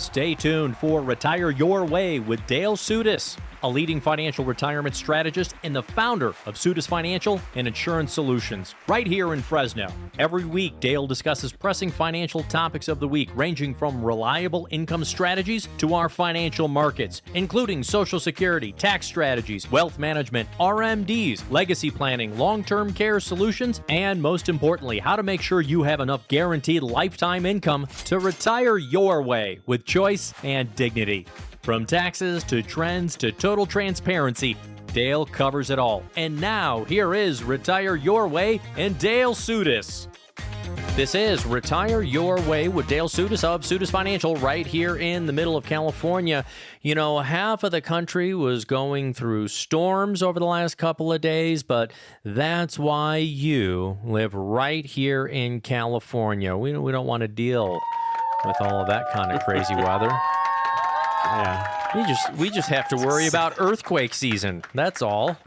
Stay tuned for Retire Your Way with Dale Soutas, a leading financial retirement strategist and the founder of Soutas Financial and Insurance Solutions, right here in Fresno. Every week, Dale discusses pressing financial topics of the week, ranging from reliable income strategies to our financial markets, including Social Security, tax strategies, wealth management, RMDs, legacy planning, long-term care solutions, and most importantly, how to make sure you have enough guaranteed lifetime income to retire your way with choice and dignity. From taxes to trends to total transparency, Dale covers it all. And now, here is Retire Your Way and Dale Soutas. This is Retire Your Way with Dale Soutas of Soutas Financial right here in the middle of California. You know, half of the country was going through storms over the last couple of days, but that's why you live right here in California. We don't want to deal with all of that kind of crazy weather. Yeah. We just have to worry about earthquake season. That's all.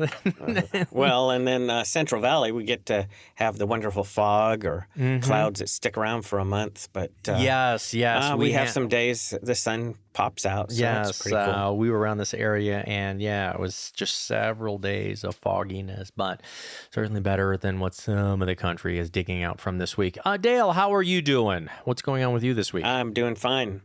Well, and then Central Valley, we get to have the wonderful fog or clouds that stick around for a month. But yes. We have some days the sun pops out. So that's pretty cool. We were around this area, and it was just several days of fogginess, but certainly better than what some of the country is digging out from this week. Dale, how are you doing? What's going on with you this week? I'm doing fine.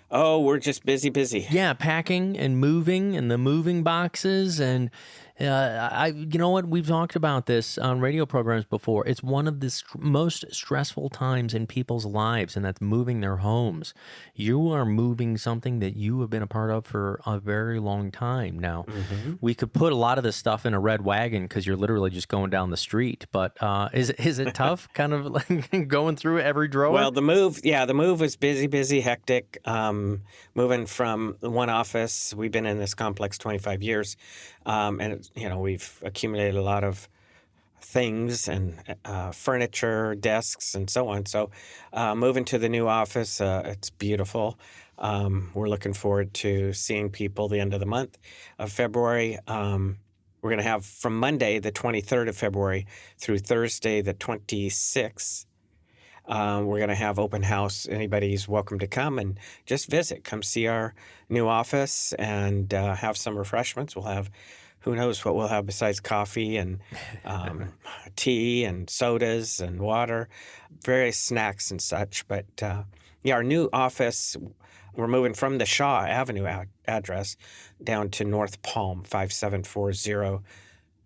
Oh, we're just busy. Yeah, packing and moving and the moving boxes. And you know what? We've talked about this on radio programs before. It's one of the most stressful times in people's lives, and that's moving their homes. You are moving something that you have been a part of for a very long time now. We could put a lot of this stuff in a red wagon because you're literally just going down the street. But is it tough kind of like going through every drawer? Well, the move was busy, hectic. Moving from one office, we've been in this complex 25 years, and we've accumulated a lot of things and furniture, desks, and so on. So moving to the new office, it's beautiful. We're looking forward to seeing people the end of the month of February. We're going to have from Monday, the 23rd of February, through Thursday, the 26th. We're going to have open house. Anybody's welcome to come and just visit. Come see our new office and have some refreshments. We'll have, who knows what we'll have besides coffee and tea and sodas and water, various snacks and such. But our new office, we're moving from the Shaw Avenue address down to North Palm, 5740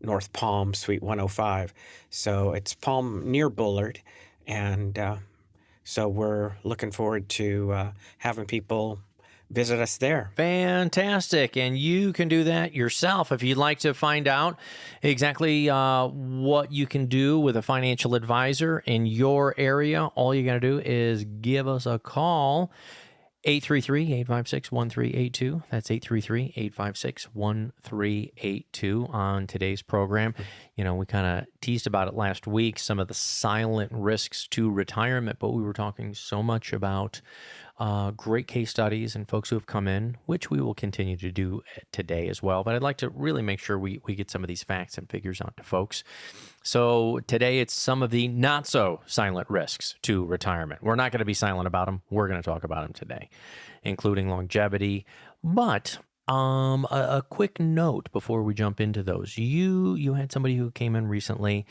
North Palm, Suite 105. So it's Palm near Bullard. And so we're looking forward to having people visit us there. Fantastic. And you can do that yourself. If you'd like to find out exactly what you can do with a financial advisor in your area, all you got to do is give us a call. 833-856-1382. That's 833-856-1382 on today's program. We kind of teased about it last week, some of the silent risks to retirement, but we were talking so much about great case studies and folks who have come in, which we will continue to do today as well. But I'd like to really make sure we get some of these facts and figures out to folks. So today it's some of the not so silent risks to retirement. We're not going to be silent about them. We're going to talk about them today, including longevity. But a quick note before we jump into those. You had somebody who came in recently,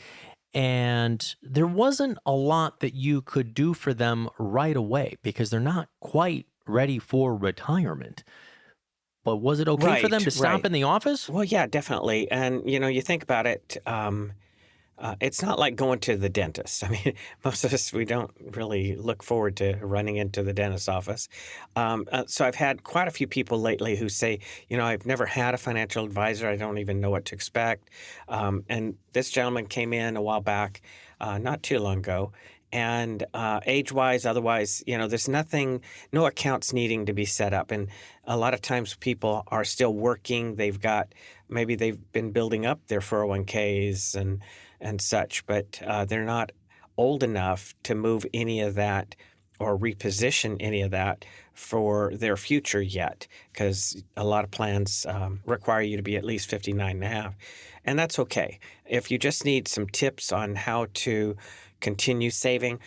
and there wasn't a lot that you could do for them right away because they're not quite ready for retirement. But was it okay for them to stop in the office? Well, yeah, definitely. And, you think about it, it's not like going to the dentist. I mean, most of us, we don't really look forward to running into the dentist's office. So I've had quite a few people lately who say, I've never had a financial advisor. I don't even know what to expect. And this gentleman came in a while back, not too long ago. And age-wise, otherwise, there's no accounts needing to be set up. And a lot of times people are still working. Maybe they've been building up their 401ks and such, but they're not old enough to move any of that or reposition any of that for their future yet, because a lot of plans require you to be at least 59 and a half. And that's okay. If you just need some tips on how to continue saving,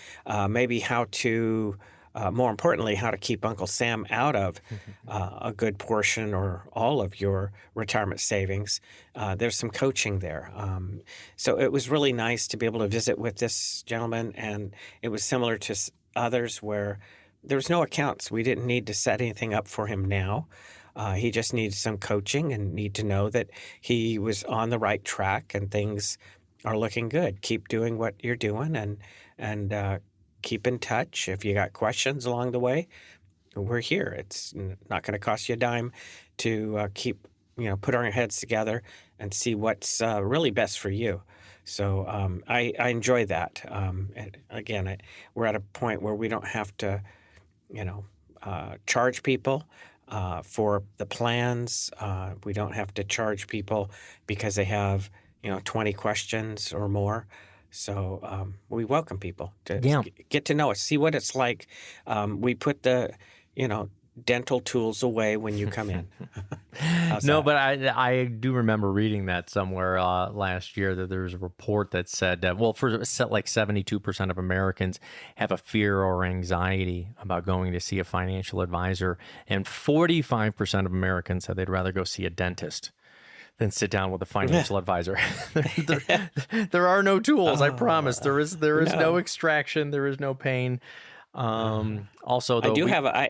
maybe how to more importantly, how to keep Uncle Sam out of a good portion or all of your retirement savings. There's some coaching there. So it was really nice to be able to visit with this gentleman, and it was similar to others where there was no accounts. We didn't need to set anything up for him now. He just needed some coaching and need to know that he was on the right track and things are looking good. Keep doing what you're doing and keep in touch. If you got questions along the way, we're here. It's not going to cost you a dime to keep, put our heads together and see what's really best for you. So I enjoy that. And again, we're at a point where we don't have to, charge people for the plans. We don't have to charge people because they have, 20 questions or more. So we welcome people to get to know us, see what it's like. We put the, dental tools away when you come in. No, but I do remember reading that somewhere last year that there was a report that said, like 72% of Americans have a fear or anxiety about going to see a financial advisor, and 45% of Americans said they'd rather go see a dentist than sit down with a financial advisor. There are no tools, I promise. There is no extraction, there is no pain. Also, though, I do have a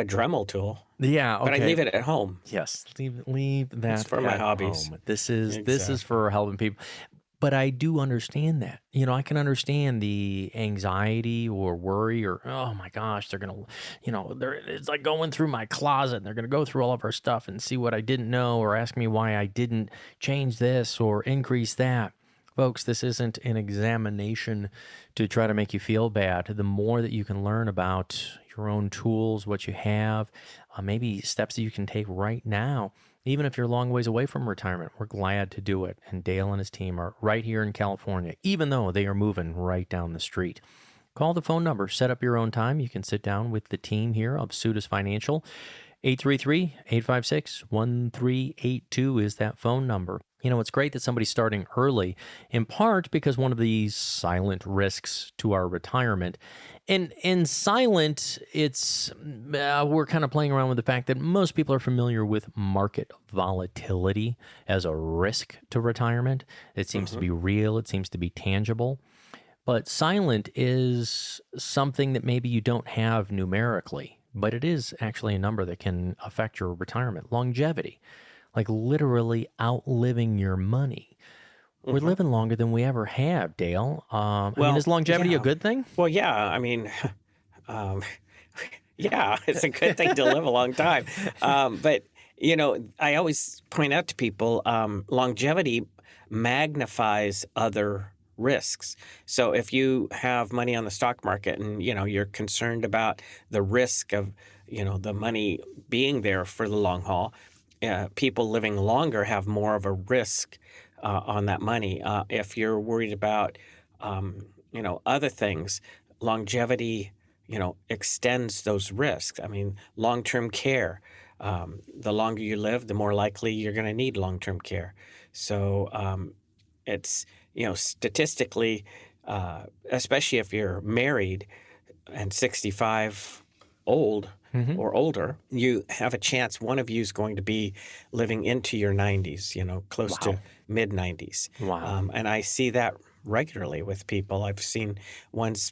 Dremel tool. Yeah, okay. But I leave it at home. Yes, leave that. It's for my hobbies. Home. This is for helping people. But I do understand that. I can understand the anxiety or worry or, oh my gosh, they're going to, it's like going through my closet and they're going to go through all of our stuff and see what I didn't know or ask me why I didn't change this or increase that. Folks, this isn't an examination to try to make you feel bad. The more that you can learn about your own tools, what you have, maybe steps that you can take right now, even if you're a long ways away from retirement, we're glad to do it. And Dale and his team are right here in California, even though they are moving right down the street. Call the phone number, set up your own time. You can sit down with the team here of Soutas Financial. 833-856-1382 is that phone number. It's great that somebody's starting early, in part because one of these silent risks to our retirement. And in silent, it's we're kind of playing around with the fact that most people are familiar with market volatility as a risk to retirement. It seems to be real. It seems to be tangible. But silent is something that maybe you don't have numerically, but it is actually a number that can affect your retirement. Longevity, like literally outliving your money. We're living longer than we ever have, Dale. Is longevity a good thing? Well, yeah. It's a good thing to live a long time. But, I always point out to people, longevity magnifies other risks. So if you have money on the stock market and, you're concerned about the risk of, the money being there for the long haul, people living longer have more of a risk on that money. If you're worried about, other things, longevity, extends those risks. Long-term care. The longer you live, the more likely you're going to need long-term care. So it's, statistically, especially if you're married and 65 old or older, you have a chance one of you is going to be living into your 90s, close to mid-90s. Wow. And I see that regularly with people. I've seen ones,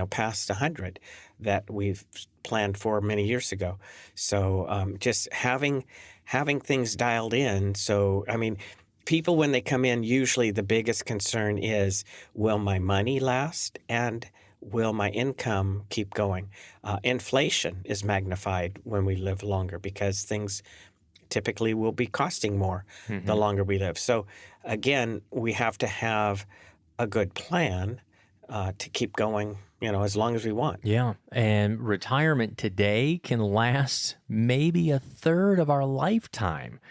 past 100 that we've planned for many years ago. So just having things dialed in. So, people, when they come in, usually the biggest concern is, will my money last and will my income keep going? Inflation is magnified when we live longer because things typically will be costing more the longer we live. So again, we have to have a good plan to keep going, as long as we want. Yeah. And retirement today can last maybe a third of our lifetime.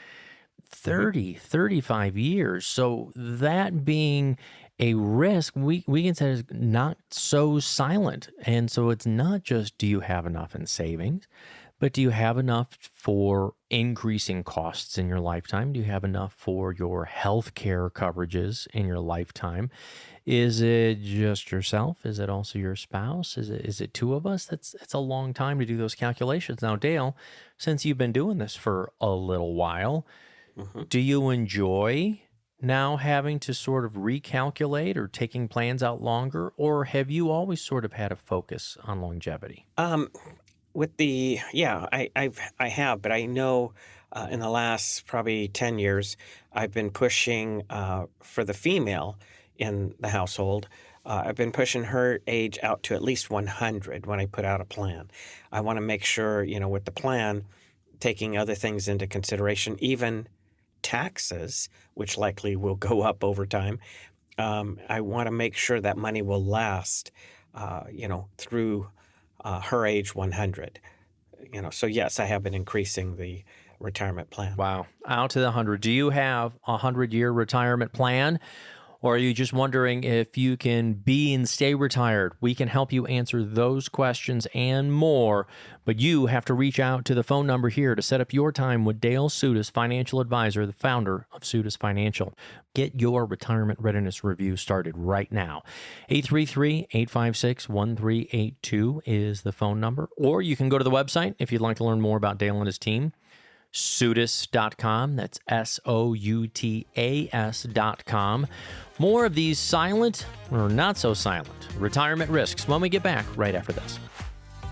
30, 35 years. So that being a risk, we can say is not so silent. And so it's not just, do you have enough in savings, but do you have enough for increasing costs in your lifetime? Do you have enough for your health care coverages in your lifetime? Is it just yourself? Is it also your spouse? Is it two of us? It's a long time to do those calculations. Now, Dale, since you've been doing this for a little while, do you enjoy now having to sort of recalculate or taking plans out longer, or have you always sort of had a focus on longevity? I have, but I know in the last probably 10 years, I've been pushing for the female in the household. I've been pushing her age out to at least 100 when I put out a plan. I want to make sure, with the plan, taking other things into consideration, even taxes, which likely will go up over time. I want to make sure that money will last, through her age 100. So yes, I have been increasing the retirement plan. Wow. Out to the 100. Do you have a 100-year retirement plan? Or are you just wondering if you can be and stay retired? We can help you answer those questions and more. But you have to reach out to the phone number here to set up your time with Dale Soutas, financial advisor, the founder of Soutas Financial. Get your retirement readiness review started right now. 833-856-1382 is the phone number. Or you can go to the website if you'd like to learn more about Dale and his team. Soutas.com. That's Soutas.com. More of these silent or not so silent retirement risks when we get back right after this.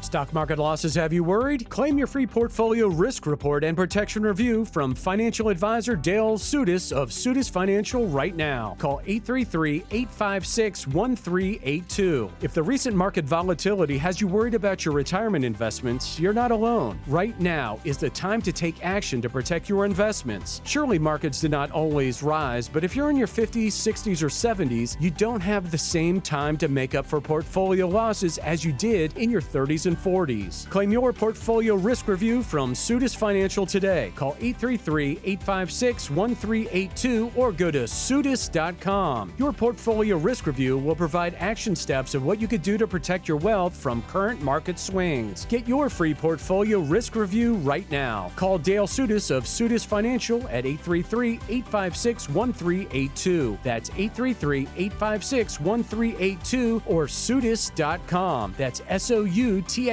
Stock market losses have you worried? Claim your free portfolio risk report and protection review from financial advisor Dale Soutas of Soutas Financial right now. Call 833-856-1382. If the recent market volatility has you worried about your retirement investments, you're not alone. Right now is the time to take action to protect your investments. Surely markets do not always rise, but if you're in your 50s, 60s, or 70s, you don't have the same time to make up for portfolio losses as you did in your 30s and 40s. Claim your portfolio risk review from Soutas Financial today. Call 833-856-1382 or go to Soutas.com. Your portfolio risk review will provide action steps of what you could do to protect your wealth from current market swings. Get your free portfolio risk review right now. Call Dale Soutas of Soutas Financial at 833-856-1382. That's 833-856-1382 or Soutas.com. That's Soutas.com.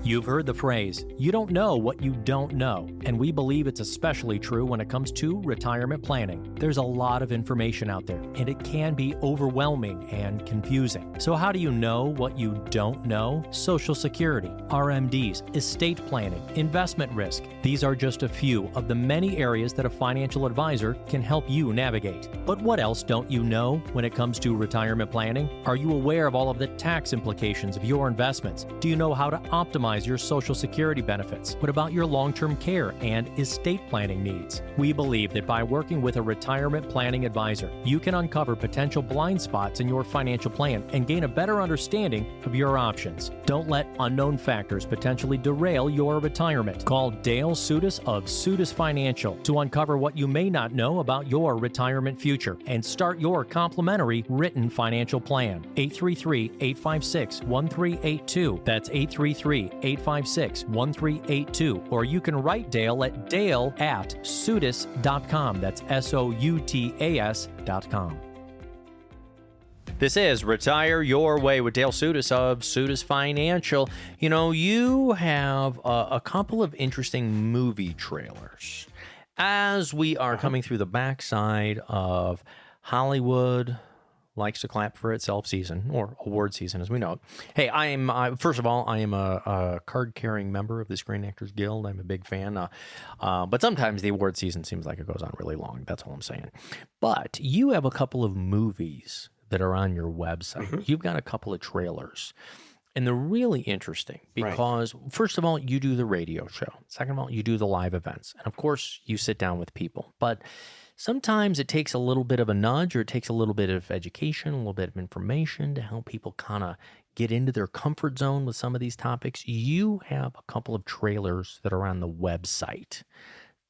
You've heard the phrase, you don't know what you don't know, and we believe it's especially true when it comes to retirement planning. There's a lot of information out there, and it can be overwhelming and confusing. So how do you know what you don't know? Social Security, RMDs, estate planning, investment risk. These are just a few of the many areas that a financial advisor can help you navigate. But what else don't you know when it comes to retirement planning? Are you aware of all of the tax implications of your investments? Do you know how to optimize your Social Security benefits? What about your long-term care and estate planning needs? We believe that by working with a retirement planning advisor, you can uncover potential blind spots in your financial plan and gain a better understanding of your options. Don't let unknown factors potentially derail your retirement. Call Dale Soutas of Soutas Financial to uncover what you may not know about your retirement future and start your complimentary written financial plan. 833-856-1382. That's 833-856-1382. Or you can write Dale at dale@soutas.com. That's Soutas.com. This is Retire Your Way with Dale Soutas of Soutas Financial. You know, you have a couple of interesting movie trailers. As we are coming through the backside of Hollywood likes to clap for itself season, or award season as we know it. Hey, first of all, I am a card-carrying member of the Screen Actors Guild. I'm a big fan. But sometimes the award season seems like it goes on really long. That's all I'm saying. But you have a couple of movies that are on your website. Mm-hmm. You've got a couple of trailers. And they're really interesting because, First of all, you do the radio show. Second of all, you do the live events. And of course, you sit down with people. But sometimes it takes a little bit of a nudge, or it takes a little bit of education, a little bit of information to help people kind of get into their comfort zone with some of these topics. You have a couple of trailers that are on the website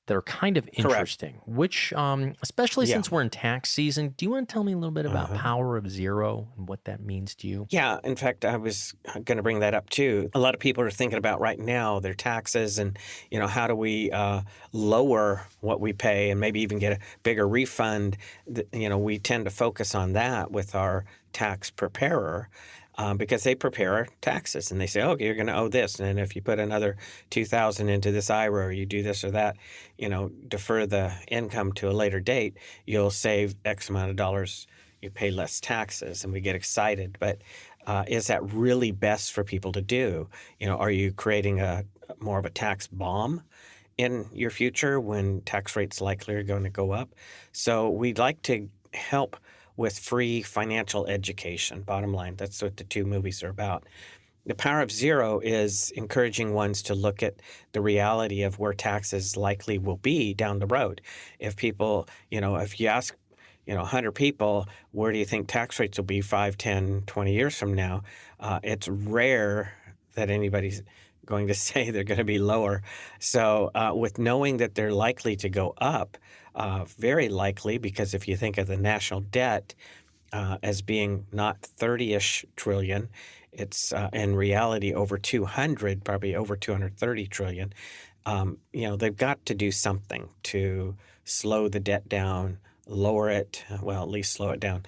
that are kind of interesting, which, especially since we're in tax season, do you want to tell me a little bit about Power of Zero and what that means to you? Yeah, in fact, I was going to bring that up too. A lot of people are thinking about right now their taxes and, how do we lower what we pay and maybe even get a bigger refund. We tend to focus on that with our tax preparer. Because they prepare our taxes and they say, okay, you're going to owe this. And if you put another $2,000 into this IRA or you do this or that, defer the income to a later date, you'll save X amount of dollars. You pay less taxes, and we get excited. But is that really best for people to do? Are you creating more of a tax bomb in your future when tax rates likely are going to go up? So we'd like to help with free financial education. Bottom line, that's what the two movies are about. The Power of Zero is encouraging ones to look at the reality of where taxes likely will be down the road. If people, if you ask, 100 people, where do you think tax rates will be 5, 10, 20 years from now? It's rare that anybody's going to say they're going to be lower. So with knowing that they're likely to go up, very likely, because if you think of the national debt as being not 30-ish trillion, it's in reality over 200, probably over 230 trillion. They've got to do something to slow the debt down, lower it, well, at least slow it down.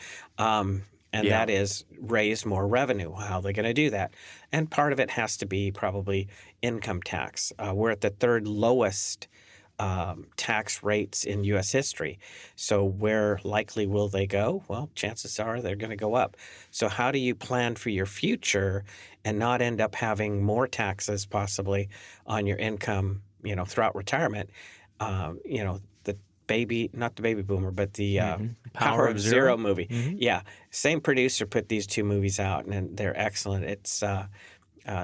That is raise more revenue. How are they going to do that? And part of it has to be probably income tax. We're at the third lowest tax rates in U.S. history. So where likely will they go? Well, chances are they're going to go up. So how do you plan for your future and not end up having more taxes possibly on your income, throughout retirement? Not the Baby Boomer, but the Power of Zero movie. Mm-hmm. Yeah. Same producer put these two movies out, and they're excellent. It's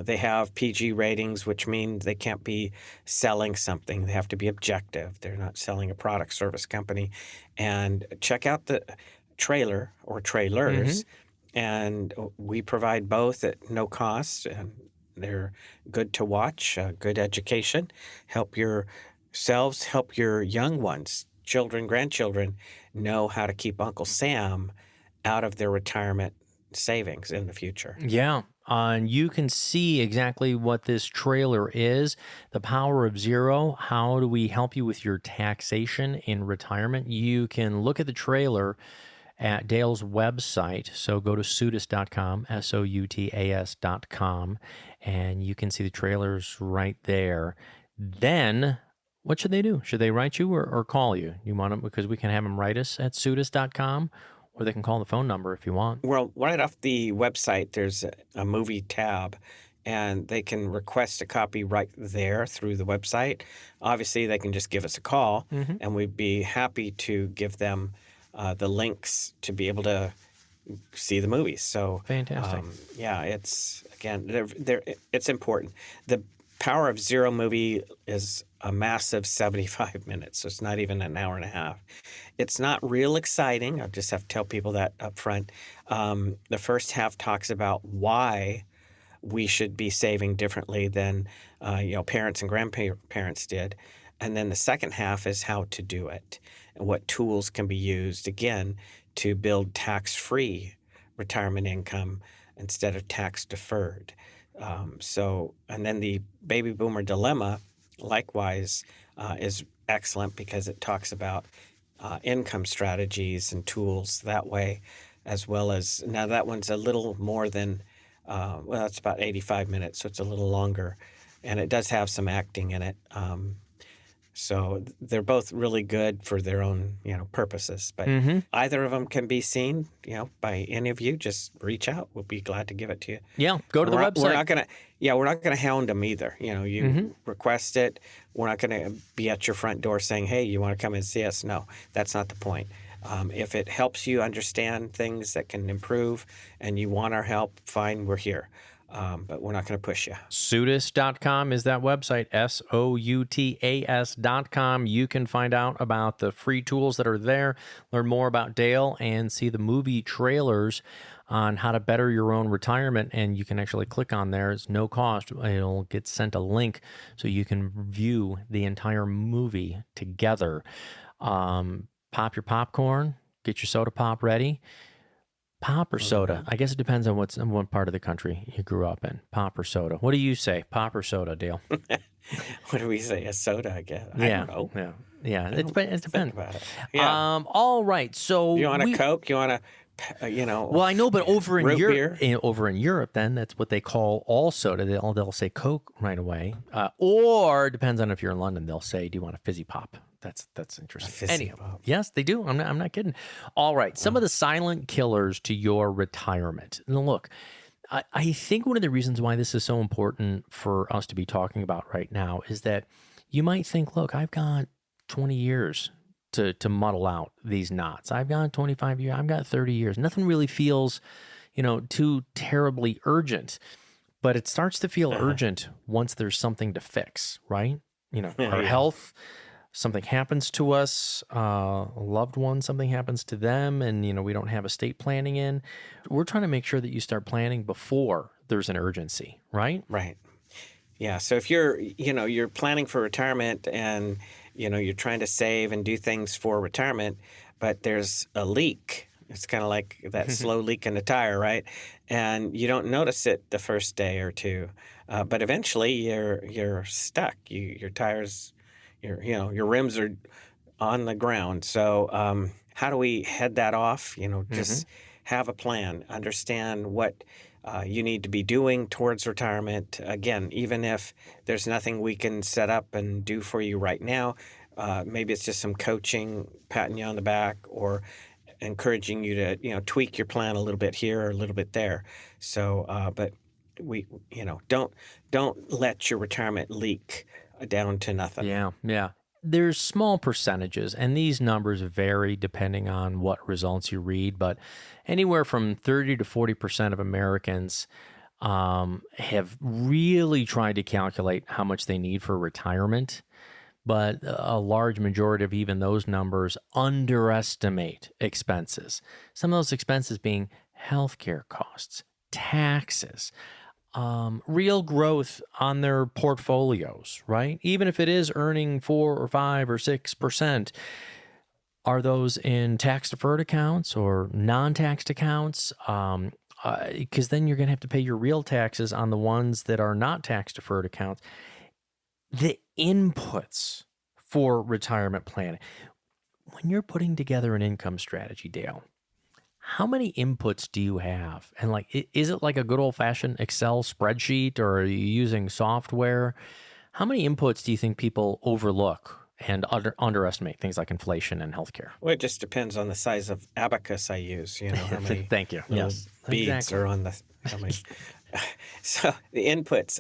they have PG ratings, which means they can't be selling something. They have to be objective. They're not selling a product, service company. And check out the trailer or trailers. Mm-hmm. And we provide both at no cost. And they're good to watch, good education. Help yourselves, help your young ones, children, grandchildren, know how to keep Uncle Sam out of their retirement savings in the future. Yeah. And you can see exactly what this trailer is, The Power of Zero. How do we help you with your taxation in retirement? You can look at the trailer at Dale's website. So go to Soutas.com, Soutas.com, and you can see the trailers right there. Then what should they do? Should they write you or call you? You want them, because we can have them write us at Soutas.com, or they can call the phone number if you want. Well, right off the website, there's a movie tab, and they can request a copy right there through the website. Obviously, they can just give us a call, and we'd be happy to give them the links to be able to see the movies. So fantastic. It's again, it's important. The Power of Zero movie is a massive 75 minutes, so it's not even an hour and a half. It's not real exciting. I'll just have to tell people that up front. The first half talks about why we should be saving differently than parents and grandparents did. And then the second half is how to do it and what tools can be used, again, to build tax-free retirement income instead of tax-deferred. And then the Baby Boomer Dilemma, likewise, is excellent because it talks about income strategies and tools that way, as well as, now that one's a little more than, it's about 85 minutes, so it's a little longer, and it does have some acting in it. So they're both really good for their own, purposes. But either of them can be seen, by any of you. Just reach out. We'll be glad to give it to you. Yeah, go to the website. We're not gonna hound them either. You request it. We're not gonna be at your front door saying, "Hey, you want to come and see us?" No, that's not the point. If it helps you understand things that can improve, and you want our help, fine, we're here. But we're not going to push you. Soutas.com is that website, Soutas.com. You can find out about the free tools that are there, learn more about Dale, and see the movie trailers. on how to better your own retirement, and you can actually click on there. It's no cost. It'll get sent a link so you can view the entire movie together. Pop your popcorn, get your soda pop ready. Pop or soda? I guess it depends on what part of the country you grew up in. Pop or soda? What do you say? Pop or soda, Dale? What do we say? A soda, I guess. Yeah, I don't know. yeah. It Think depends. about it. Yeah. All right. So You want a Coke? You want a, well, I know, but over in root Europe, beer? then that's what they call all soda. They'll say Coke right away, or depends on if you're in London. They'll say, "Do you want a fizzy pop?" That's interesting. Fizzy pop. Yes, they do. I'm not kidding. All right, some of the silent killers to your retirement. Now, look, I think one of the reasons why this is so important for us to be talking about right now is that you might think, look, I've got 20 years to muddle out these knots. I've got 25 years. I've got 30 years. Nothing really feels, too terribly urgent, but it starts to feel urgent once there's something to fix, right? Our health, something happens to us, a loved one, something happens to them, and, we don't have estate planning in. We're trying to make sure that you start planning before there's an urgency, right? Right. Yeah. So if you're planning for retirement and, you're trying to save and do things for retirement, but there's a leak. It's kind of like that slow leak in the tire, right? And you don't notice it the first day or two, but eventually you're stuck. Your tires, your rims are on the ground. So how do we head that off? Just have a plan. Understand what you need to be doing towards retirement. Again, even if there's nothing we can set up and do for you right now, maybe it's just some coaching, patting you on the back, or encouraging you to tweak your plan a little bit here or a little bit there. So, but we don't let your retirement leak down to nothing. Yeah. There's small percentages, and these numbers vary depending on what results you read, but anywhere from 30 to 40% of Americans have really tried to calculate how much they need for retirement, but a large majority of even those numbers underestimate expenses. Some of those expenses being healthcare costs, taxes, real growth on their portfolios, right? Even if it is earning 4 or 5 or 6%, are those in tax-deferred accounts or non-taxed accounts? Because then you're going to have to pay your real taxes on the ones that are not tax-deferred accounts. The inputs for retirement planning. When you're putting together an income strategy, Dale, how many inputs do you have? And is it like a good old-fashioned Excel spreadsheet, or are you using software? How many inputs do you think people overlook and underestimate things like inflation and healthcare? Well, it just depends on the size of abacus I use. How many Thank you. Yes, beads exactly. are on the. How many? So the inputs.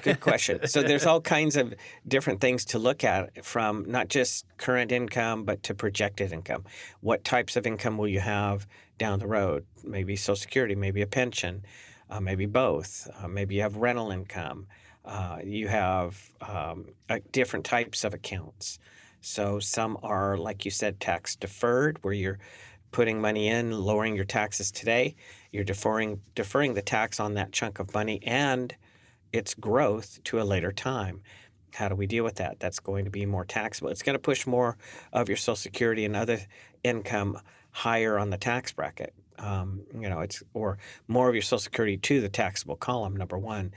Good question. So there's all kinds of different things to look at, from not just current income, but to projected income. What types of income will you have down the road? Maybe Social Security, maybe a pension, maybe both. Maybe you have rental income. You have different types of accounts. So some are, like you said, tax deferred, where you're putting money in, lowering your taxes today. You're deferring the tax on that chunk of money and its growth to a later time. How do we deal with that? That's going to be more taxable. It's going to push more of your Social Security and other income higher on the tax bracket. Or more of your Social Security to the taxable column, number one.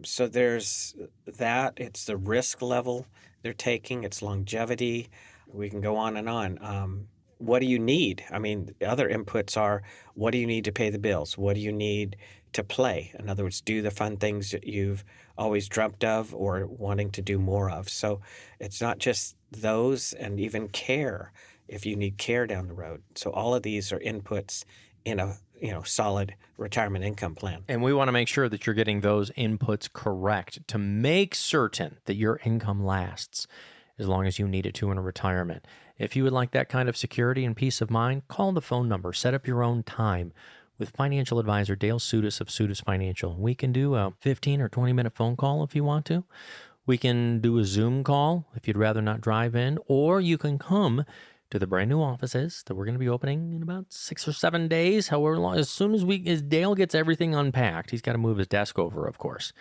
So there's that. It's the risk level they're taking. It's longevity. We can go on and on. What do you need? I mean, the other inputs are, what do you need to pay the bills? What do you need to play? In other words, do the fun things that you've always dreamt of or wanting to do more of. So it's not just those, and even care, if you need care down the road. So all of these are inputs in a solid retirement income plan. And we want to make sure that you're getting those inputs correct to make certain that your income lasts as long as you need it to in a retirement. If you would like that kind of security and peace of mind, call the phone number, set up your own time with financial advisor Dale Soutas of Soutas Financial. We can do a 15 or 20-minute phone call if you want to. We can do a Zoom call if you'd rather not drive in, or you can come to the brand new offices that we're going to be opening in about 6 or 7 days, however long, as soon as Dale gets everything unpacked. He's got to move his desk over, of course.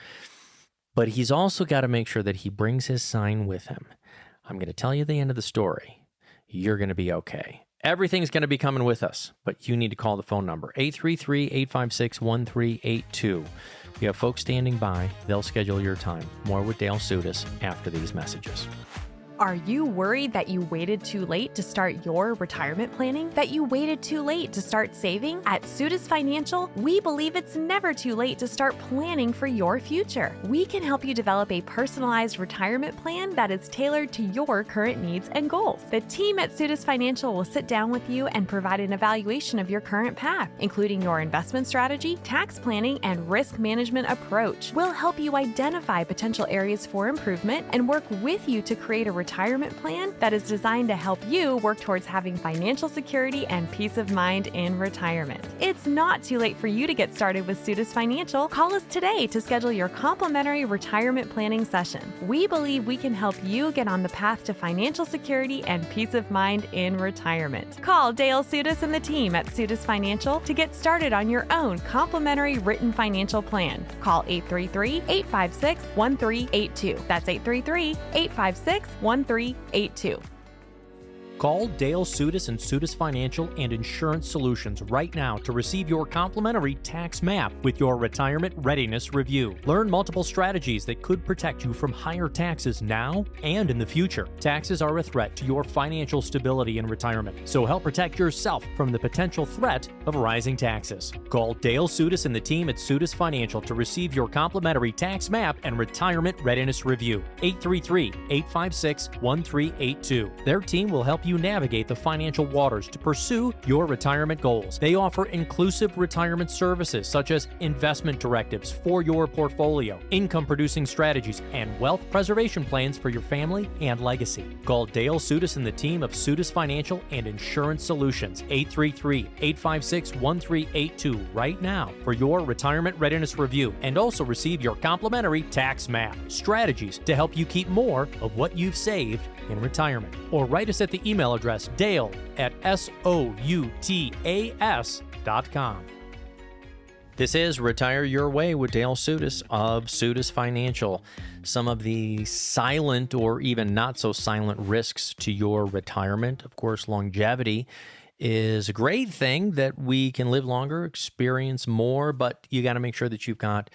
But he's also got to make sure that he brings his sign with him. I'm going to tell you the end of the story. You're going to be okay. Everything's going to be coming with us, but you need to call the phone number, 833-856-1382. You have folks standing by. They'll schedule your time. More with Dale Soutas after these messages. Are you worried that you waited too late to start your retirement planning? That you waited too late to start saving? At Soutas Financial, we believe it's never too late to start planning for your future. We can help you develop a personalized retirement plan that is tailored to your current needs and goals. The team at Soutas Financial will sit down with you and provide an evaluation of your current path, including your investment strategy, tax planning, and risk management approach. We'll help you identify potential areas for improvement and work with you to create a retirement plan that is designed to help you work towards having financial security and peace of mind in retirement. It's not too late for you to get started with Soutas Financial. Call us today to schedule your complimentary retirement planning session. We believe we can help you get on the path to financial security and peace of mind in retirement. Call Dale Soutas and the team at Soutas Financial to get started on your own complimentary written financial plan. Call 833-856-1382. That's 833-856-1382. Call Dale Soutas and Soutas Financial and Insurance Solutions right now to receive your complimentary tax map with your retirement readiness review. Learn multiple strategies that could protect you from higher taxes now and in the future. Taxes are a threat to your financial stability in retirement, so help protect yourself from the potential threat of rising taxes. Call Dale Soutas and the team at Soutas Financial to receive your complimentary tax map and retirement readiness review. 833-856-1382. Their team will help you navigate the financial waters to pursue your retirement goals. They offer inclusive retirement services such as investment directives for your portfolio, income-producing strategies, and wealth preservation plans for your family and legacy. Call Dale Soutas and the team of Soutas Financial and Insurance Solutions, 833-856-1382 right now for your retirement readiness review, and also receive your complimentary tax map. Strategies to help you keep more of what you've saved in retirement. Or write us at the email address dale@soutas.com. This is Retire Your Way with Dale Soutas of Soutas Financial. Some of the silent or even not so silent risks to your retirement. Of course, longevity is a great thing that we can live longer, experience more, but you got to make sure that you've got,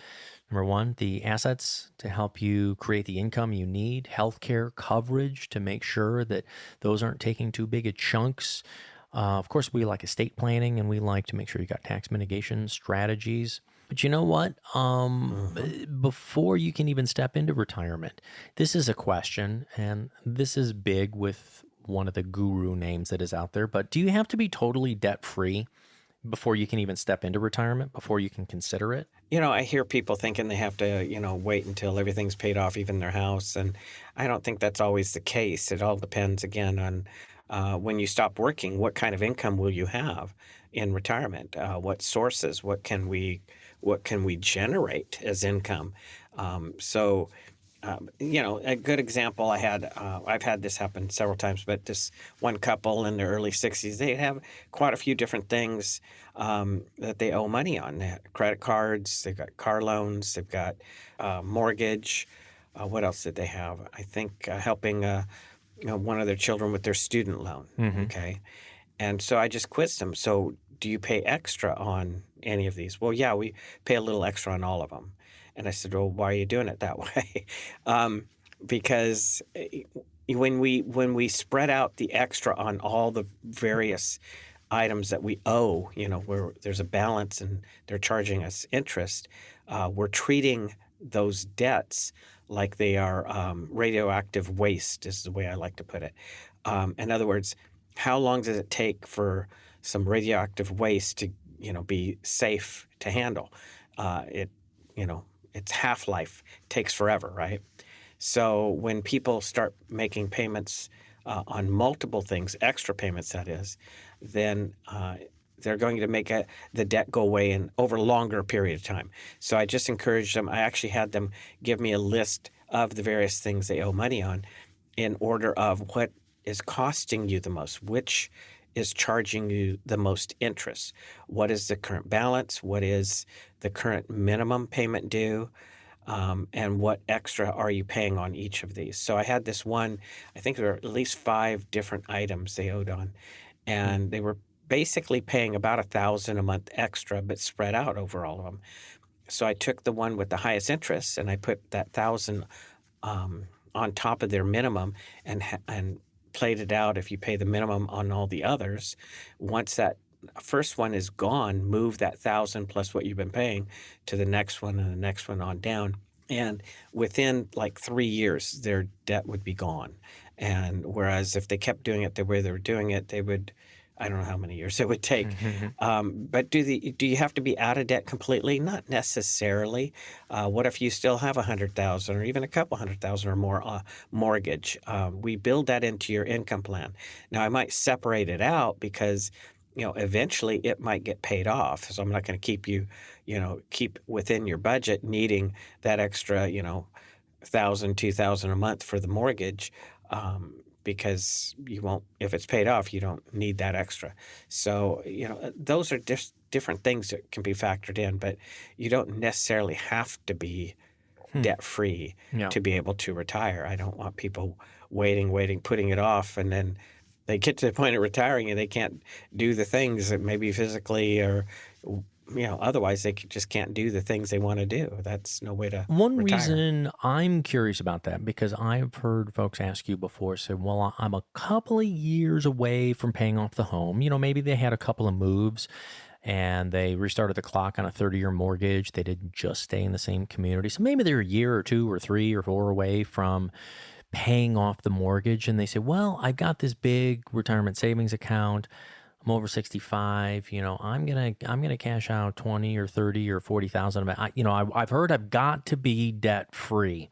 number one, the assets to help you create the income you need, healthcare coverage to make sure that those aren't taking too big a chunks. Of course, we like estate planning, and we like to make sure you got tax mitigation strategies. But you know what? Before you can even step into retirement, this is a question, and this is big with one of the guru names that is out there. But do you have to be totally debt-free before you can even step into retirement, before you can consider it? You know, I hear people thinking they have to, wait until everything's paid off, even their house. And I don't think that's always the case. It all depends, again, on when you stop working, what kind of income will you have in retirement? What sources? What can we generate as income? A good example I've had this happen several times, but this one couple in their early 60s, they have quite a few different things that they owe money on. They have credit cards, they've got car loans, they've got mortgage. What else did they have? I think helping one of their children with their student loan. Mm-hmm. Okay. And so I just quizzed them. So do you pay extra on any of these? Well, yeah, we pay a little extra on all of them. And I said, well, why are you doing it that way? Because when we spread out the extra on all the various items that we owe, where there's a balance and they're charging us interest, we're treating those debts like they are radioactive waste, is the way I like to put it. In other words, how long does it take for some radioactive waste to, be safe to handle? Its half-life takes forever, right? So when people start making payments on multiple things, extra payments that is, then they're going to make the debt go away over a longer period of time. So I just encouraged them. I actually had them give me a list of the various things they owe money on in order of what is costing you the most, which is charging you the most interest. What is the current balance? What is the current minimum payment due? And what extra are you paying on each of these? So I had this one, I think there were at least 5 different items they owed on, and they were basically paying about $1,000 a month extra, but spread out over all of them. So I took the one with the highest interest and I put that $1,000 on top of their minimum and played it out. If you pay the minimum on all the others, once that first one is gone, move that $1,000 plus what you've been paying to the next one and the next one on down. And within like 3 years, their debt would be gone. And whereas if they kept doing it the way they were doing it, they would, I don't know how many years it would take. But do you have to be out of debt completely? Not necessarily. What if you still have $100,000 or even a couple $100,000 or more mortgage? We build that into your income plan. Now, I might separate it out because eventually it might get paid off. So I'm not going to keep keep within your budget needing that extra, $1,000, $2,000 a month for the mortgage. Because you won't, if it's paid off, you don't need that extra. So, those are just different things that can be factored in, but you don't necessarily have to be debt-free to be able to retire. I don't want people waiting, putting it off, and then they get to the point of retiring and they can't do the things that maybe physically or otherwise they just can't do the things they want to do. That's no way to One retire. reason I'm curious about that, because I've heard folks ask you before, say, well, I'm a couple of years away from paying off the home. Maybe they had a couple of moves and they restarted the clock on a 30-year mortgage. They didn't just stay in the same community. So maybe they're a year or 2 or 3 or 4 away from paying off the mortgage. And they say, well, I've got this big retirement savings account. I'm over 65, I'm gonna cash out 20 or 30 or 40,000 of it. I've heard I've got to be debt free.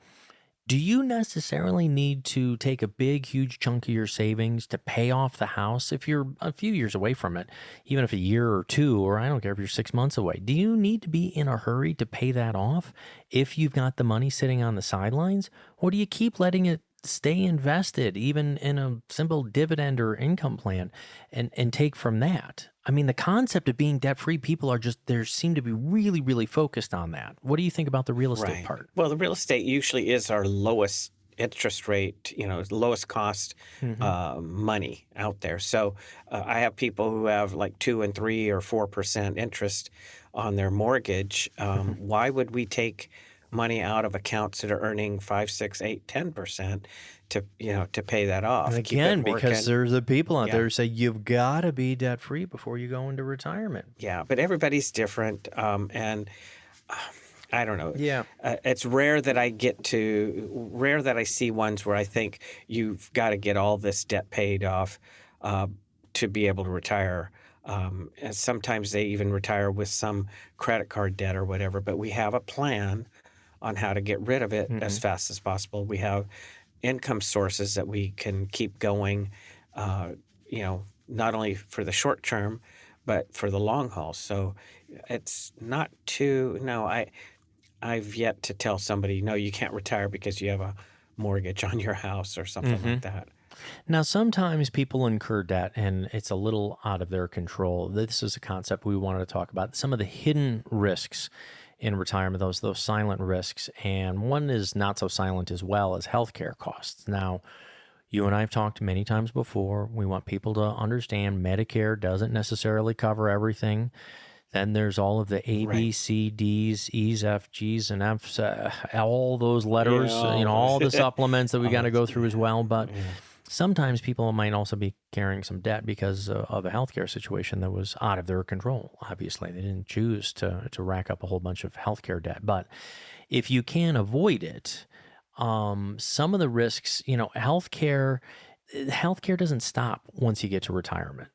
Do you necessarily need to take a big, huge chunk of your savings to pay off the house if you're a few years away from it, even if a year or 2, or I don't care if you're 6 months away? Do you need to be in a hurry to pay that off if you've got the money sitting on the sidelines, or do you keep letting it stay invested, even in a simple dividend or income plan, and take from that? I mean, the concept of being debt-free, people are seem to be really, really focused on that. What do you think about the real estate part? Well, the real estate usually is our lowest interest rate, lowest cost money out there. So I have people who have like 2 and 3 or 4% interest on their mortgage. Why would we take money out of accounts that are earning 5, 6, 8, 10% to pay that off? And again, because there's the people out there who say you've got to be debt free before you go into retirement. Yeah, but everybody's different, and I don't know. Yeah, it's rare that I see ones where I think you've got to get all this debt paid off to be able to retire. And sometimes they even retire with some credit card debt or whatever. But we have a plan on how to get rid of it as fast as possible. We have income sources that we can keep going, not only for the short term, but for the long haul. So it's not I've yet to tell somebody, no, you can't retire because you have a mortgage on your house or something like that. Now, sometimes people incur debt and it's a little out of their control. This is a concept we wanted to talk about. Some of the hidden risks in retirement, those silent risks. And one is not so silent as well as healthcare costs. Now, you and I have talked many times before. We want people to understand Medicare doesn't necessarily cover everything. Then there's all of the A, B, C, D's, E's, F, G's, and F's, all those letters, all the supplements that we got to go through as well. But sometimes people might also be carrying some debt because of a healthcare situation that was out of their control. Obviously, they didn't choose to rack up a whole bunch of healthcare debt. But if you can avoid it, some of the risks, healthcare doesn't stop once you get to retirement.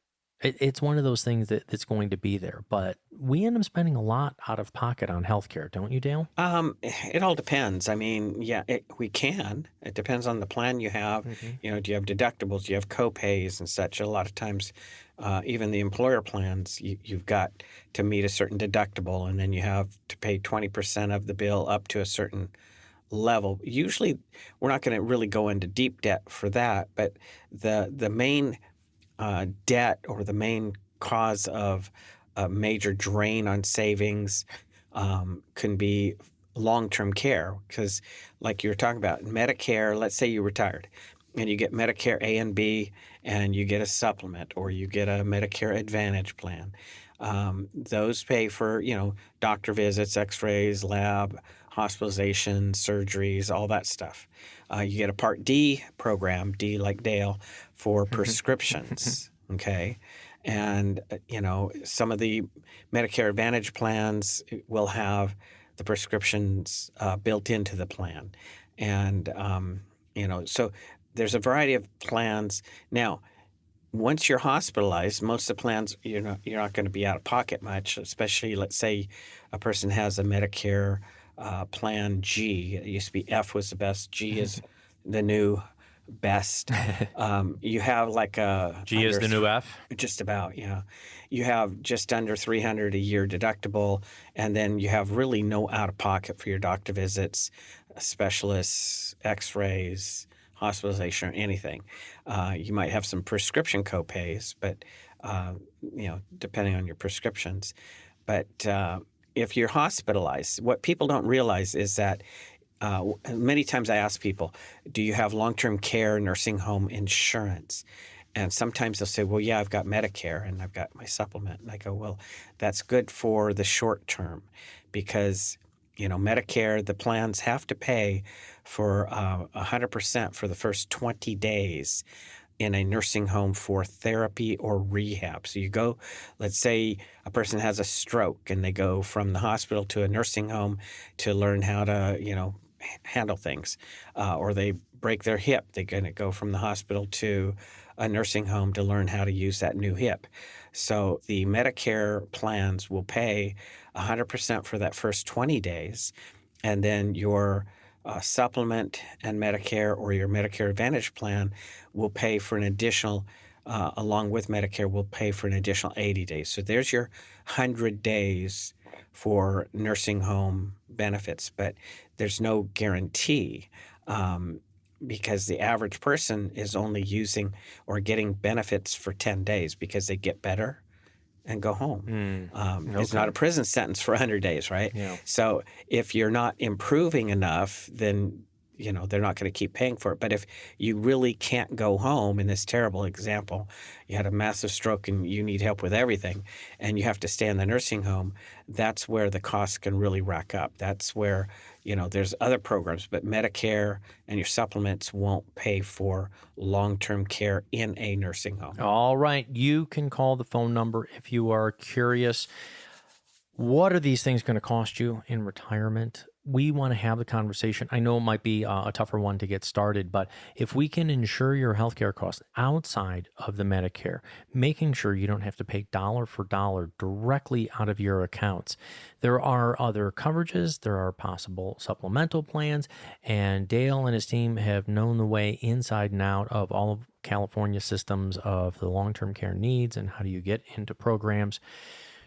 It's one of those things that's going to be there, but we end up spending a lot out of pocket on healthcare, don't you, Dale? It all depends. I mean, we can. It depends on the plan you have. Do you have deductibles? Do you have co-pays and such? A lot of times, even the employer plans, you've got to meet a certain deductible, and then you have to pay 20% of the bill up to a certain level. Usually, we're not going to really go into deep debt for that, but the main debt or the main cause of a major drain on savings can be long-term care, because like you were talking about, Medicare, let's say you retired and you get Medicare A and B and you get a supplement or you get a Medicare Advantage plan. Those pay for, doctor visits, x-rays, lab, hospitalization, surgeries, all that stuff. You get a Part D program, D like Dale, for prescriptions, okay? And, some of the Medicare Advantage plans will have the prescriptions built into the plan. And, so there's a variety of plans. Now, once you're hospitalized, most of the plans, you're not going to be out of pocket much, especially, let's say a person has a Medicare plan G. It used to be F was the best. G is the new best. You have like a... G is the new F? Just about, yeah. You have just under $300 a year deductible, and then you have really no out-of-pocket for your doctor visits, specialists, x-rays, hospitalization, or anything. You might have some prescription copays, but, depending on your prescriptions. But if you're hospitalized, what people don't realize is that many times I ask people, do you have long-term care nursing home insurance? And sometimes they'll say, well, yeah, I've got Medicare and I've got my supplement. And I go, well, that's good for the short term because, Medicare, the plans have to pay for 100% for the first 20 days in a nursing home for therapy or rehab. So you go, let's say a person has a stroke and they go from the hospital to a nursing home to learn how to, handle things, or they break their hip. They're going to go from the hospital to a nursing home to learn how to use that new hip. So the Medicare plans will pay 100% for that first 20 days, and then your supplement and Medicare or your Medicare Advantage plan will pay for an additional, along with Medicare, will pay for an additional 80 days. So there's your 100 days for nursing home benefits, but there's no guarantee because the average person is only using or getting benefits for 10 days because they get better and go home. It's not a prison sentence for 100 days, right? Yeah. So if you're not improving enough, then they're not going to keep paying for it. But if you really can't go home, in this terrible example, you had a massive stroke and you need help with everything, and you have to stay in the nursing home, that's where the costs can really rack up. That's where, there's other programs, but Medicare and your supplements won't pay for long-term care in a nursing home. All right. You can call the phone number if you are curious. What are these things going to cost you in retirement? We want to have the conversation. I know it might be a tougher one to get started, but if we can insure your healthcare costs outside of the Medicare, making sure you don't have to pay dollar for dollar directly out of your accounts. There are other coverages. There are possible supplemental plans, and Dale and his team have known the way inside and out of all of California systems of the long-term care needs and how do you get into programs.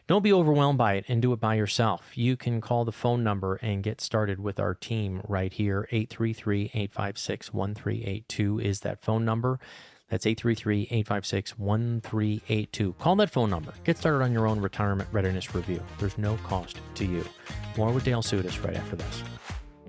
Don't be overwhelmed by it and do it by yourself. You can call the phone number and get started with our team right here. 833-856-1382 is that phone number. That's 833-856-1382. Call that phone number. Get started on your own retirement readiness review. There's no cost to you. More with Dale Soutas right after this.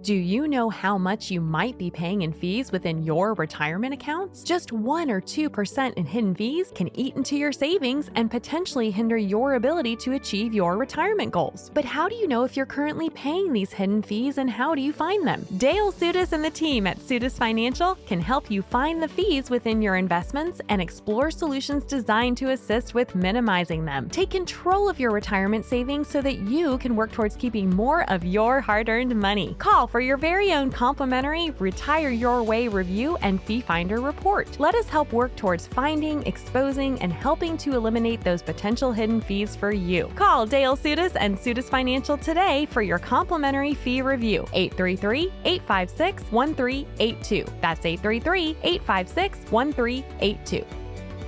Do you know how much you might be paying in fees within your retirement accounts? Just 1 or 2% in hidden fees can eat into your savings and potentially hinder your ability to achieve your retirement goals. But how do you know if you're currently paying these hidden fees and how do you find them? Dale Soutas and the team at Soutas Financial can help you find the fees within your investments and explore solutions designed to assist with minimizing them. Take control of your retirement savings so that you can work towards keeping more of your hard-earned money. Call for your very own complimentary Retire Your Way review and fee finder report. Let us help work towards finding, exposing, and helping to eliminate those potential hidden fees for you. Call Dale Soutas and Soutas Financial today for your complimentary fee review. 833-856-1382. That's 833-856-1382.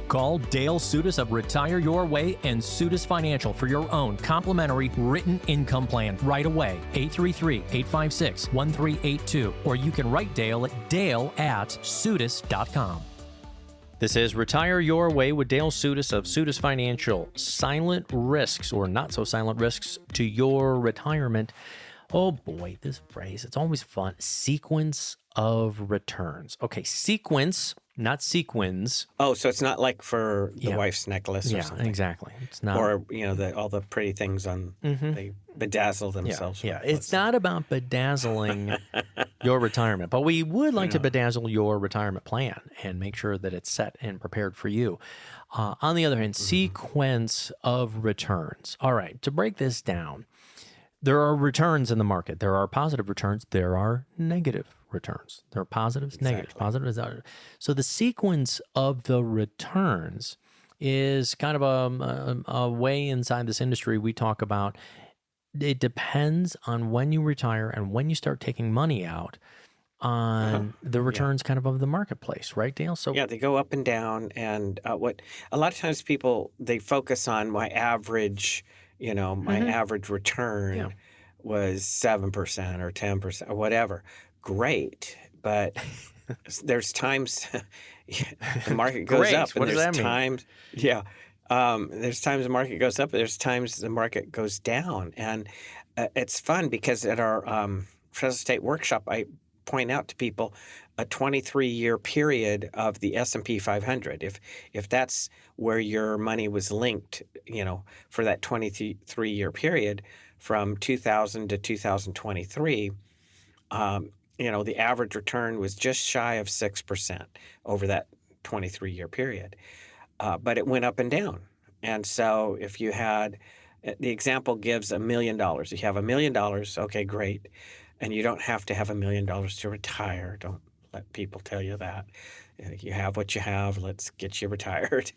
Call Dale Soutas of Retire Your Way and Soutas Financial for your own complimentary written income plan right away. 833-856-1382. Or you can write Dale at dale@soutas.com. This is Retire Your Way with Dale Soutas of Soutas Financial. Silent risks or not so silent risks to your retirement. Oh boy, this phrase, it's always fun. Sequence of returns. Okay, sequence, not sequins. Oh, so it's not like for the wife's necklace or something. Yeah, exactly. It's not. Or, all the pretty things on, they bedazzle themselves. Yeah, it's not about bedazzling your retirement, but we would like to bedazzle your retirement plan and make sure that it's set and prepared for you. On the other hand, sequence of returns. All right, to break this down, there are returns in the market. There are positive returns. There are negative returns. There are positives, negatives, positives. So the sequence of the returns is kind of a way inside this industry we talk about. It depends on when you retire and when you start taking money out on the returns kind of the marketplace, right, Dale? So they go up and down. And what a lot of times people, they focus on my average, my average return was 7% or 10% or whatever. Great. But there's times the market goes up and there's times, there's times the market goes up, there's times the market goes down. And it's fun because at our Fresno State workshop, I point out to people a 23-year period of the S&P 500. If that's where your money was linked, for that 23-year period from 2000 to 2023, the average return was just shy of 6% over that 23-year period. But it went up and down. And so if you had, the example gives $1 million. If you have $1 million, okay, great. And you don't have to have $1 million to retire. Don't let people tell you that. You have what you have. Let's get you retired.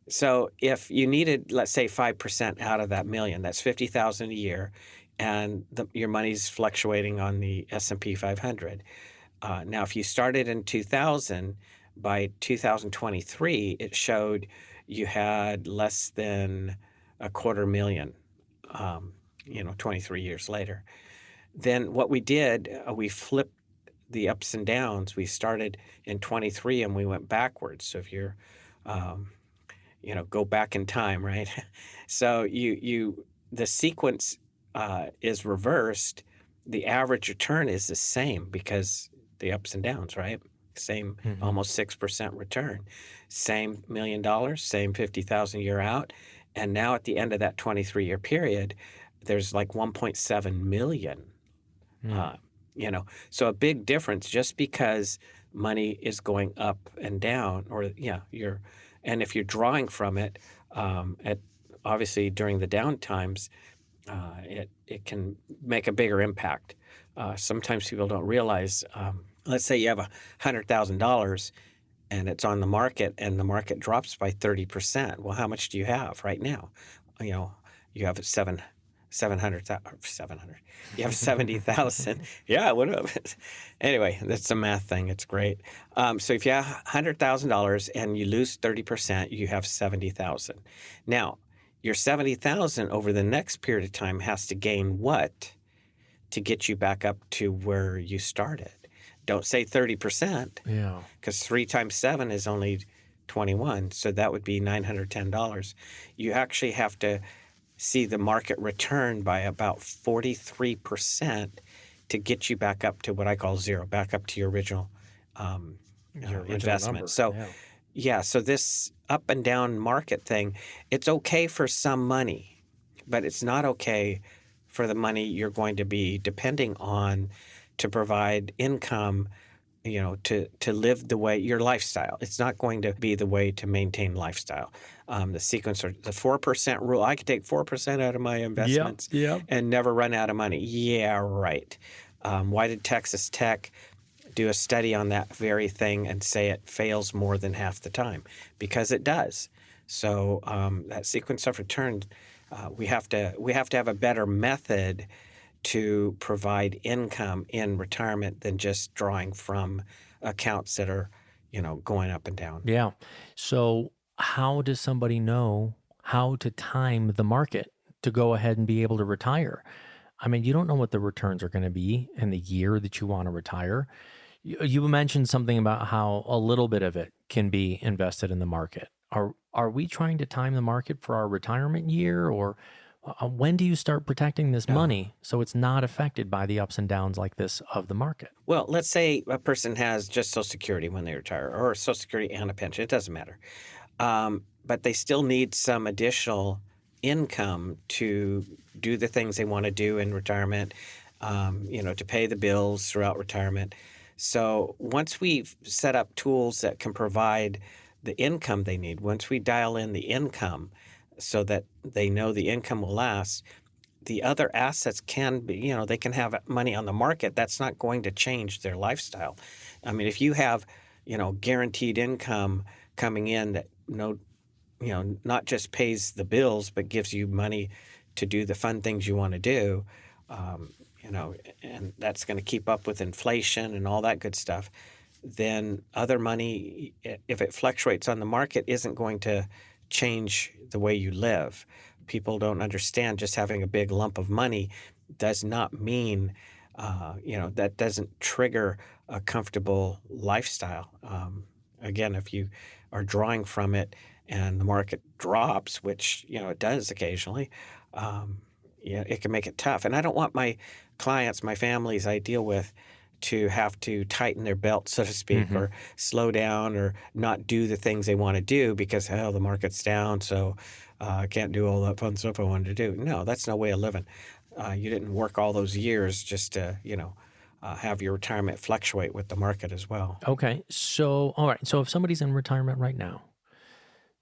So if you needed, let's say, 5% out of that million, that's $50,000 a year, and your money's fluctuating on the S&P 500. Now, if you started in 2000, by 2023, it showed you had less than $250,000. 23 years later. Then what we did, we flipped the ups and downs. We started in 23 and we went backwards. So if you're, go back in time, right? So the sequence is reversed. The average return is the same because the ups and downs, right? Same, almost 6% return. Same $1 million, same 50,000 a year out. And now at the end of that 23-year period, there's like 1.7 million. So a big difference just because money is going up and down, and if you're drawing from it, obviously during the down times, it can make a bigger impact. Sometimes people don't realize, let's say you have $100,000 and it's on the market and the market drops by 30%. Well, how much do you have right now? You have 700. You have 70,000. Yeah, what of it? Anyway, that's a math thing. It's great. So if you have $100,000 and you lose 30%, you have 70,000. Now, your 70,000 over the next period of time has to gain what to get you back up to where you started? Don't say 30%. Yeah. Because 3 times 7 is only 21. So that would be $910. You actually have to see the market return by about 43% to get you back up to what I call zero, back up to your original investment. Number. So this up and down market thing, it's okay for some money, but it's not okay for the money you're going to be depending on to provide income, to live the way your lifestyle. It's not going to be the way to maintain lifestyle. The sequence or the 4% rule. I could take 4% out of my investments and never run out of money. Yeah, right. Why did Texas Tech do a study on that very thing and say it fails more than half the time? Because it does. So that sequence of return, we have to have a better method to provide income in retirement than just drawing from accounts that are, going up and down. Yeah. So how does somebody know how to time the market to go ahead and be able to retire? I mean, you don't know what the returns are going to be in the year that you want to retire. You mentioned something about how a little bit of it can be invested in the market. Are we trying to time the market for our retirement year, or when do you start protecting this money so it's not affected by the ups and downs like this of the market? Well, let's say a person has just Social Security when they retire, or Social Security and a pension. It doesn't matter. But they still need some additional income to do the things they want to do in retirement, to pay the bills throughout retirement. So once we've set up tools that can provide the income they need, once we dial in the income so that they know the income will last, the other assets can be, they can have money on the market. That's not going to change their lifestyle. I mean, if you have, guaranteed income coming in that not just pays the bills, but gives you money to do the fun things you want to do, and that's going to keep up with inflation and all that good stuff, then other money, if it fluctuates on the market, isn't going to change the way you live. People don't understand just having a big lump of money does not mean, that doesn't trigger a comfortable lifestyle. Again, if you are drawing from it and the market drops, which, it does occasionally, it can make it tough. And I don't want my clients, my families I deal with, to have to tighten their belt, so to speak, or slow down or not do the things they want to do because, the market's down, so I can't do all that fun stuff I wanted to do. No, that's no way of living. You didn't work all those years just to, have your retirement fluctuate with the market as well. Okay. So, all right. So if somebody's in retirement right now,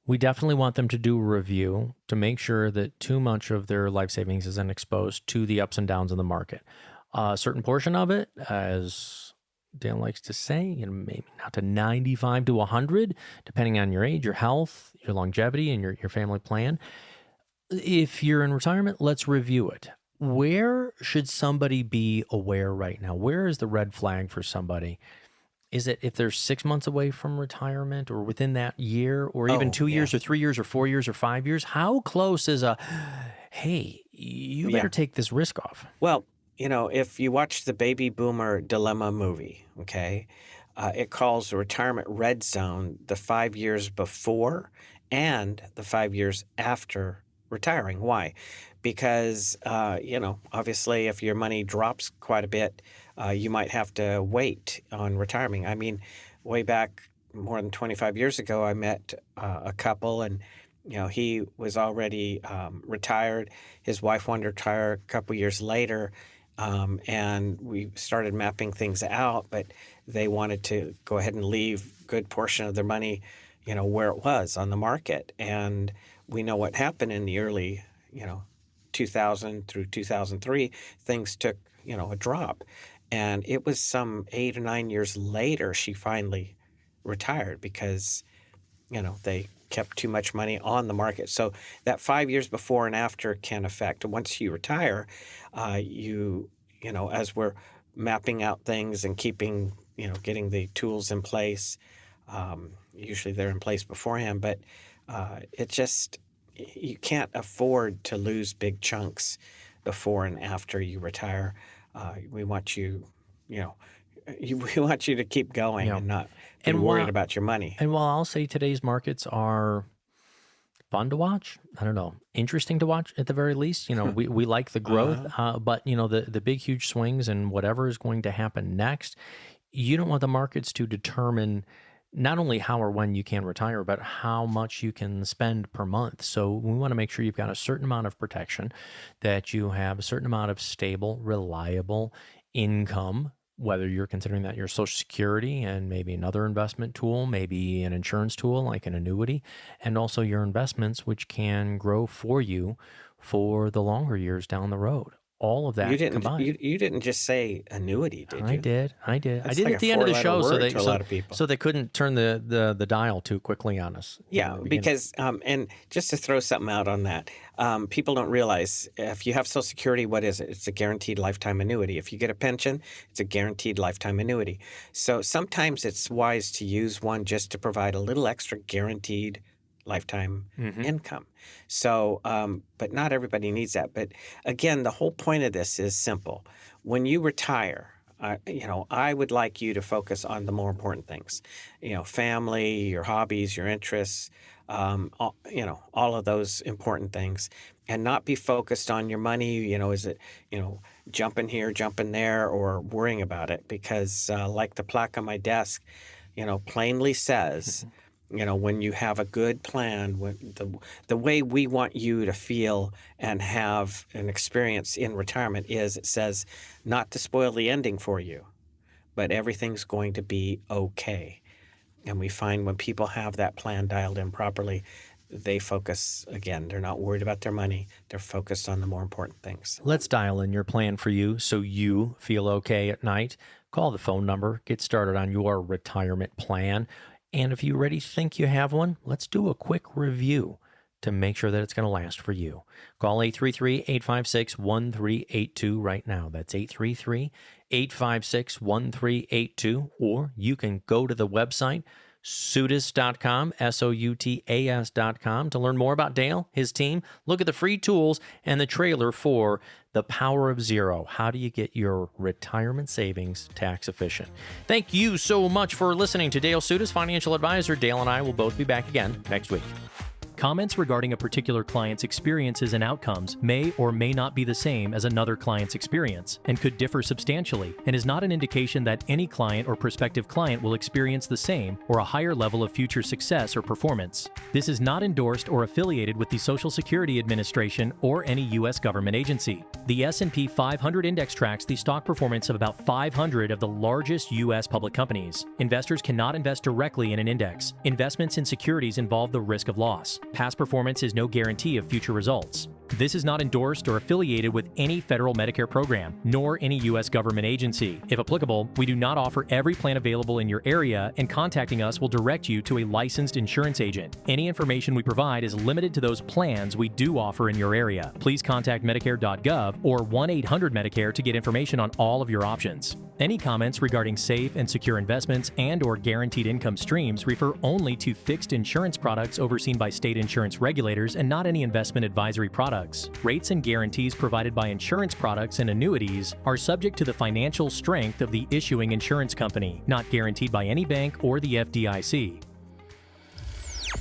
we definitely want them to do a review to make sure that too much of their life savings isn't exposed to the ups and downs of the market. A certain portion of it, as Dan likes to say, maybe not to 95 to 100, depending on your age, your health, your longevity, and your family plan. If you're in retirement, let's review it. Where should somebody be aware right now? Where is the red flag for somebody? Is it if they're 6 months away from retirement or within that year or even 2 years or 3 years or 4 years or 5 years? How close is hey, you better take this risk off? Well, if you watch the Baby Boomer Dilemma movie, okay, it calls the retirement red zone the 5 years before and the 5 years after retiring. Why? Because, obviously if your money drops quite a bit, you might have to wait on retiring. I mean, way back more than 25 years ago, I met a couple and, he was already retired. His wife wanted to retire a couple years later. And we started mapping things out, but they wanted to go ahead and leave a good portion of their money, where it was on the market. And we know what happened in the early, 2000 through 2003, things took, a drop. And it was some 8 or 9 years later she finally retired because, they kept too much money on the market. So that 5 years before and after can affect. Once you retire, as we're mapping out things and keeping, getting the tools in place, usually they're in place beforehand, but you can't afford to lose big chunks before and after you retire. We want you, we want you to keep going and not be worried about your money. And while I'll say today's markets are fun to watch, I don't know, interesting to watch at the very least. We like the growth, but the big, huge swings and whatever is going to happen next, you don't want the markets to determine not only how or when you can retire, but how much you can spend per month. So we want to make sure you've got a certain amount of protection, that you have a certain amount of stable, reliable income, whether you're considering that your Social Security and maybe another investment tool, maybe an insurance tool like an annuity, and also your investments, which can grow for you for the longer years down the road. All of that combined. You didn't just say annuity, did you? I did. That's I did like at the end of the show, a lot of people. so they couldn't turn the dial too quickly on us. Yeah, because and just to throw something out on that, People don't realize if you have Social Security, what is it? It's a guaranteed lifetime annuity. If you get a pension, it's a guaranteed lifetime annuity. So sometimes it's wise to use one just to provide a little extra guaranteed lifetime income. So, but not everybody needs that. But again, the whole point of this is simple. When you retire, I would like you to focus on the more important things, family, your hobbies, your interests, all of those important things, and not be focused on your money. Is it, jumping here, jumping there, or worrying about it? Because like the plaque on my desk, plainly says, when you have a good plan, the way we want you to feel and have an experience in retirement is, it says, not to spoil the ending for you, but everything's going to be okay. And we find when people have that plan dialed in properly, they focus, again, they're not worried about their money. They're focused on the more important things. Let's dial in your plan for you so you feel okay at night. Call the phone number, get started on your retirement plan. And if you already think you have one, let's do a quick review to make sure that it's going to last for you. Call 833-856-1382 right now. That's 833-856-1382. Or you can go to the website, Soutas.com, Soutas.com, to learn more about Dale, his team. Look at the free tools and the trailer for The Power of Zero. How do you get your retirement savings tax efficient? Thank you so much for listening to Dale Soutas, financial advisor. Dale and I will both be back again next week. Comments regarding a particular client's experiences and outcomes may or may not be the same as another client's experience and could differ substantially, and is not an indication that any client or prospective client will experience the same or a higher level of future success or performance. This is not endorsed or affiliated with the Social Security Administration or any U.S. government agency. The S&P 500 index tracks the stock performance of about 500 of the largest U.S. public companies. Investors cannot invest directly in an index. Investments in securities involve the risk of loss. Past performance is no guarantee of future results. This is not endorsed or affiliated with any federal Medicare program, nor any U.S. government agency. If applicable, we do not offer every plan available in your area, and contacting us will direct you to a licensed insurance agent. Any information we provide is limited to those plans we do offer in your area. Please contact Medicare.gov or 1-800-MEDICARE to get information on all of your options. Any comments regarding safe and secure investments and/or guaranteed income streams refer only to fixed insurance products overseen by state insurance regulators and not any investment advisory products. Rates and guarantees provided by insurance products and annuities are subject to the financial strength of the issuing insurance company, not guaranteed by any bank or the FDIC.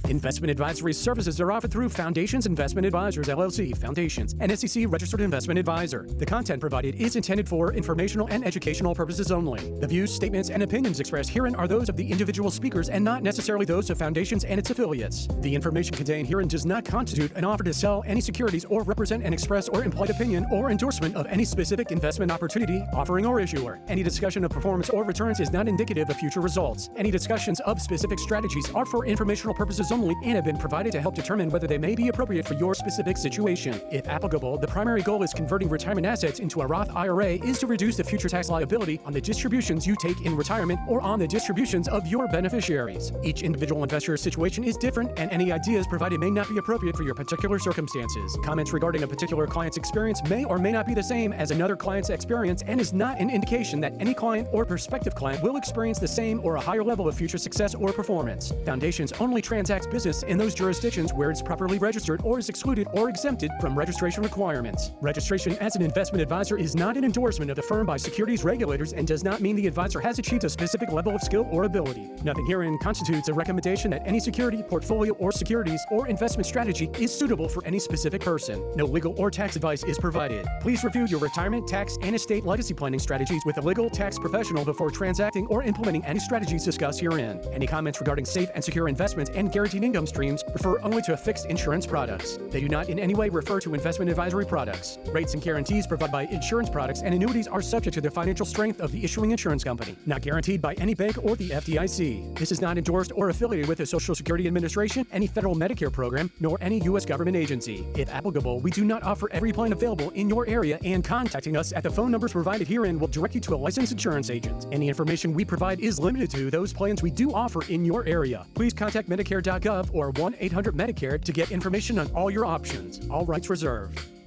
Investment advisory services are offered through Foundations Investment Advisors, LLC, Foundations, an SEC-registered investment advisor. The content provided is intended for informational and educational purposes only. The views, statements, and opinions expressed herein are those of the individual speakers and not necessarily those of Foundations and its affiliates. The information contained herein does not constitute an offer to sell any securities or represent an express or implied opinion or endorsement of any specific investment opportunity, offering, or issuer. Any discussion of performance or returns is not indicative of future results. Any discussions of specific strategies are for informational purposes only and have been provided to help determine whether they may be appropriate for your specific situation. If applicable, the primary goal is converting retirement assets into a Roth IRA is to reduce the future tax liability on the distributions you take in retirement or on the distributions of your beneficiaries. Each individual investor's situation is different, and any ideas provided may not be appropriate for your particular circumstances. Comments regarding a particular client's experience may or may not be the same as another client's experience and is not an indication that any client or prospective client will experience the same or a higher level of future success or performance. Foundations only transacts business in those jurisdictions where it's properly registered or is excluded or exempted from registration requirements. Registration as an investment advisor is not an endorsement of the firm by securities regulators and does not mean the advisor has achieved a specific level of skill or ability. Nothing herein constitutes a recommendation that any security, portfolio, or securities or investment strategy is suitable for any specific person. No legal or tax advice is provided. Please review your retirement, tax, and estate legacy planning strategies with a legal tax professional before transacting or implementing any strategies discussed herein. Any comments regarding safe and secure investments and guaranteed income streams refer only to fixed insurance products. They do not in any way refer to investment advisory products. Rates and guarantees provided by insurance products and annuities are subject to the financial strength of the issuing insurance company, not guaranteed by any bank or the FDIC. This is not endorsed or affiliated with the Social Security Administration, any federal Medicare program, nor any U.S. government agency. If applicable, we do not offer every plan available in your area, and contacting us at the phone numbers provided herein will direct you to a licensed insurance agent. Any information we provide is limited to those plans we do offer in your area. Please contact Medicare.gov Medicare.gov or 1-800-Medicare to get information on all your options. All rights reserved.